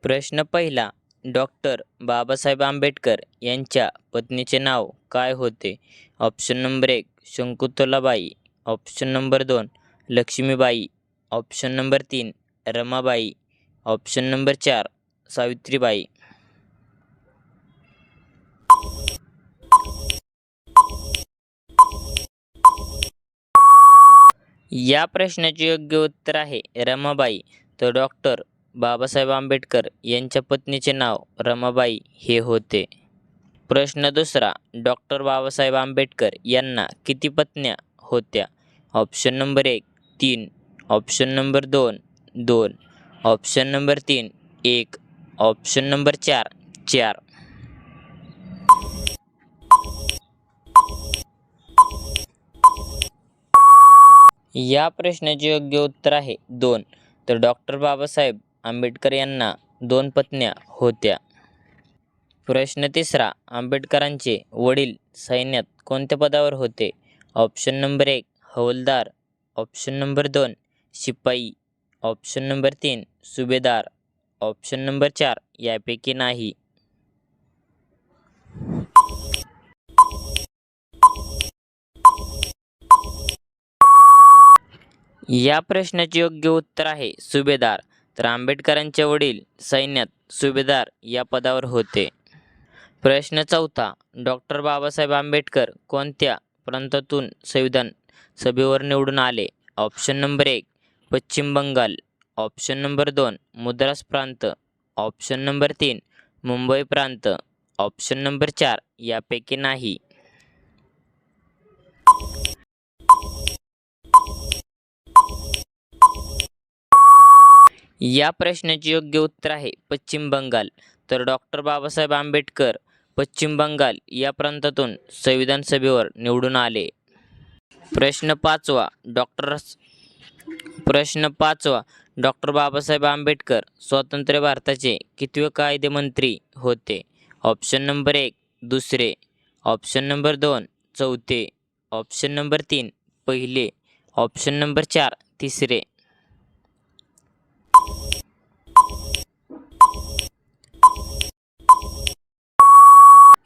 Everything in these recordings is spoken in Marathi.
प्रश्न पहिला. डॉक्टर बाबासाहेब आंबेडकर यांच्या पत्नीचे नाव काय होते? Option number 1 Shakuntalabai, option number 2 Lakshmibai, option number 3 Ramabai, option number 4 Savitribai. या प्रश्नाचे योग्य उत्तर आहे रमाबाई. तर डॉक्टर बाबासाहेब आंबेडकर यांच्या पत्नीचे नाव रमाबाई हे होते. प्रश्न दुसरा. डॉक्टर बाबासाहेब आंबेडकर यांना किती पत्न्या होत्या? Option number 1 3, option number 2 2, option number 3 1, option number 4 4. या प्रश्नाचे योग्य उत्तर आहे 2. तर डॉक्टर बाबासाहेब आंबेडकर यांना 2 पत्न्या होत्या. प्रश्न तिसरा. आंबेडकरांचे वडील सैन्यात कोणत्या पदावर होते? ऑप्शन नंबर 1 हवालदार, ऑप्शन नंबर 2 शिपाई, ऑप्शन नंबर 3 सुभेदार, ऑप्शन नंबर 4 यापैकी नाही. या प्रश्नाचे योग्य उत्तर आहे सुभेदार. तर आंबेडकरांचे वडील सैन्यात सुभेदार या पदावर होते. प्रश्न चौथा. डॉक्टर बाबासाहेब आंबेडकर कोणत्या प्रांतातून संविधान सभेवर निवडून आले? ऑप्शन नंबर 1 पश्चिम बंगाल, ऑप्शन नंबर 2 मद्रास प्रांत, ऑप्शन नंबर 3 मुंबई प्रांत, ऑप्शन नंबर 4 यापैकी नाही. या प्रश्नाचे योग्य उत्तर आहे पश्चिम बंगाल. तर डॉक्टर बाबासाहेब आंबेडकर पश्चिम बंगाल या प्रांतातून संविधान सभेवर निवडून आले. प्रश्न पाचवा. डॉक्टर बाबासाहेब आंबेडकर स्वतंत्र भारताचे कितवे कायदेमंत्री होते? ऑप्शन नंबर 1 दुसरे, ऑप्शन नंबर 2 चौथे, ऑप्शन नंबर 3 पहिले, ऑप्शन नंबर 4 तिसरे.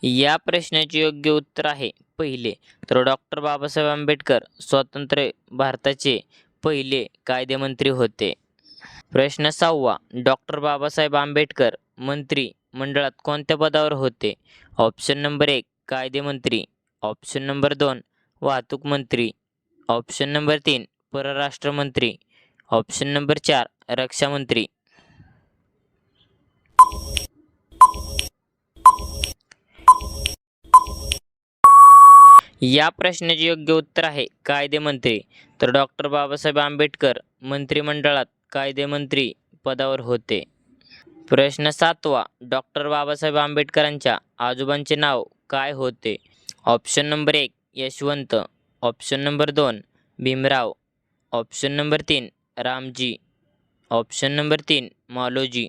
या प्रश्नाचे योग्य उत्तर आहे पहिले. तर डॉक्टर बाबासाहेब आंबेडकर स्वतंत्र भारताचे पहिले कायदेमंत्री होते. प्रश्न 6वा. डॉक्टर बाबासाहेब आंबेडकर मंत्री मंडळात कोणत्या पदावर होते? ऑप्शन नंबर 1 कायदेमंत्री, ऑप्शन नंबर 2 वाहतूक मंत्री, ऑप्शन नंबर 3 परराष्ट्र मंत्री, ऑप्शन नंबर 4 रक्षा मंत्री. या प्रश्नाचे योग्य उत्तर आहे कायदेमंत्री. तर डॉक्टर बाबासाहेब आंबेडकर मंत्रिमंडळात कायदेमंत्री पदावर होते. प्रश्न 7वा. डॉक्टर बाबासाहेब आंबेडकरांच्या आजोबांचे नाव काय होते? Option number 1 Yashwant, option number 2 Bhimrao, option number 3 Ramji, option number 3 Maloji.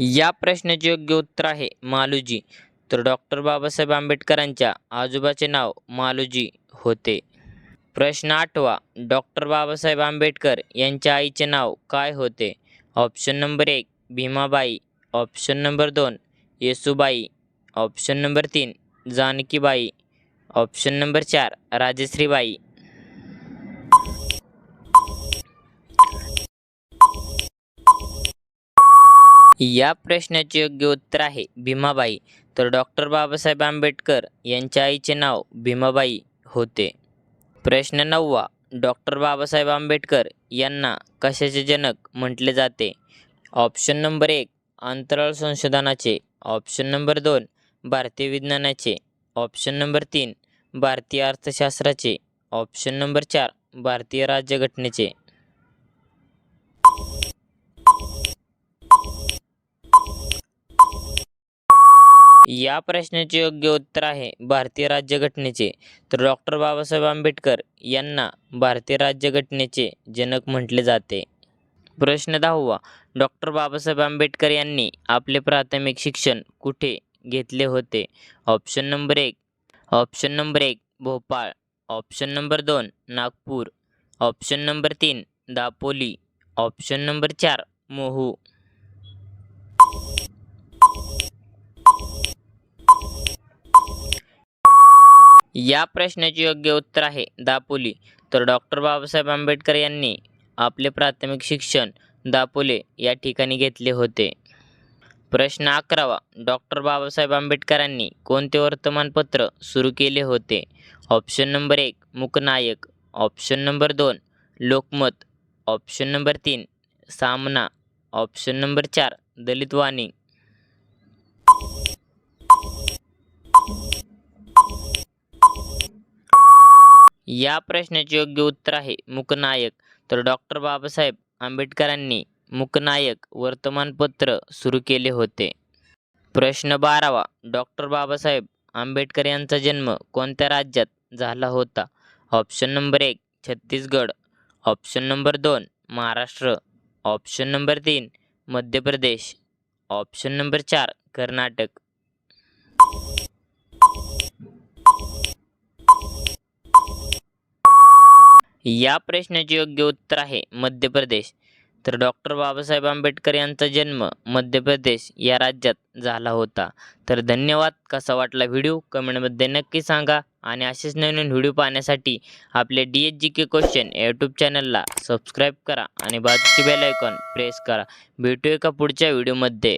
या प्रश्नाचे योग्य उत्तर आहे मालोजी. तर डॉक्टर बाबासाहेब आंबेडकरांच्या आजोबाचे नाव मालोजी होते. प्रश्न 8वा. डॉक्टर बाबासाहेब आंबेडकर यांच्या आईचे नाव काय होते? Option number 1 Bhimabai, option number 2 Yesubai, option number 3 Janakibai, option number 4 Rajshreebai. या प्रश्नाचे योग्य उत्तर आहे भीमाबाई. तर डॉक्टर बाबासाहेब आंबेडकर यांच्या आईचे नाव भीमाबाई होते. प्रश्न 9वा. डॉक्टर बाबासाहेब आंबेडकर यांना कशाचे जनक म्हटले जाते? ऑप्शन नंबर 1 अंतराळ संशोधनाचे, ऑप्शन नंबर 2 भारतीय विज्ञानाचे, ऑप्शन नंबर 3 भारतीय अर्थशास्त्राचे, ऑप्शन नंबर 4 भारतीय राज्यघटनेचे. या प्रश्नाचे योग्य उत्तर आहे भारतीय राज्यघटनेचे. तर डॉक्टर बाबासाहेब आंबेडकर यांना भारतीय राज्यघटनेचे जनक म्हटले जाते. प्रश्न 10वा. डॉक्टर बाबासाहेब आंबेडकर यांनी आपले प्राथमिक शिक्षण कुठे घेतले होते? Option number 1 Bhopal, option number 2 Nagpur, option number 3 Dapoli, option number 4 मोहू. या प्रश्नाचे योग्य उत्तर आहे दापोली. तर डॉक्टर बाबासाहेब आंबेडकर यांनी आपले प्राथमिक शिक्षण दापोले या ठिकाणी घेतले होते. प्रश्न 11वा, डॉक्टर बाबासाहेब आंबेडकरांनी कोणते वर्तमानपत्र सुरू केले होते? Option number 1 Mooknayak, option number 2 Lokmat, option number 3 सामना, ऑप्शन नंबर 4 दलित वाणी. या प्रश्नाचे योग्य उत्तर आहे मूकनायक. तर डॉक्टर बाबासाहेब आंबेडकरांनी मूकनायक वर्तमानपत्र सुरू केले होते. प्रश्न 12वा, डॉक्टर बाबासाहेब आंबेडकर यांचा जन्म कोणत्या राज्यात झाला होता? Option number 1 Chhattisgarh, option number 2 Maharashtra, option number 3 Madhya Pradesh, option number 4 Karnataka. या प्रश्नाचे योग्य उत्तर आहे मध्य प्रदेश. तर डॉक्टर बाबासाहेब आंबेडकर यांचा जन्म मध्य प्रदेश या राज्यात झाला होता. तर धन्यवाद. कसा वाटला व्हिडिओ कमेंटमध्ये नक्की सांगा आणि असेच नवीन व्हिडिओ पाहण्यासाठी आपले DSGK क्वेश्चन यूट्यूब चॅनलला सबस्क्राईब करा आणि बाजूची बेल आयकॉन प्रेस करा. भेटूया का पुढच्या व्हिडिओमध्ये.